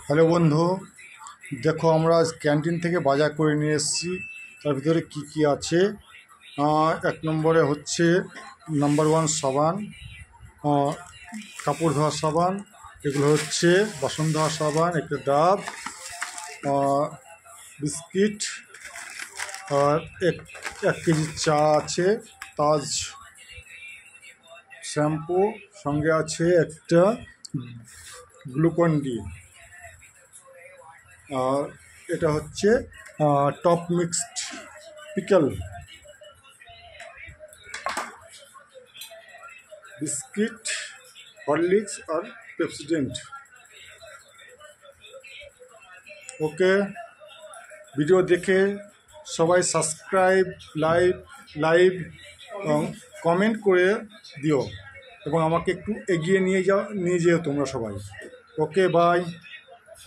Hello বন্ধু, দেখো আমরা আজ ক্যান্টিন থেকে বাজার করে নিয়ে এসেছি। তার ভিতরে কি কি আছে? এক নম্বরে হচ্ছে নাম্বার ওয়ান সাবান, আহ, কাপড় ধোয়ার সাবান, এগুলো হচ্ছে বাসন ধোয়ার সাবান, একটা ডাব, বিস্কিট, আর এক 1 কেজি চা আছে, তাজ শ্যাম্পু, সঙ্গে আছে একটা গ্লুকন ডি। আর এটা হচ্ছে top mixed pickle, biscuit, Horlicks আর পেপসিডেন্ট। ওকে, ভিডিও দেখে সবাই সাবস্ক্রাইব, লাইভ এবং কমেন্ট করে দিও এবং আমাকে একটু এগিয়ে নিয়ে যেও তোমরা সবাই। ওকে, বাই।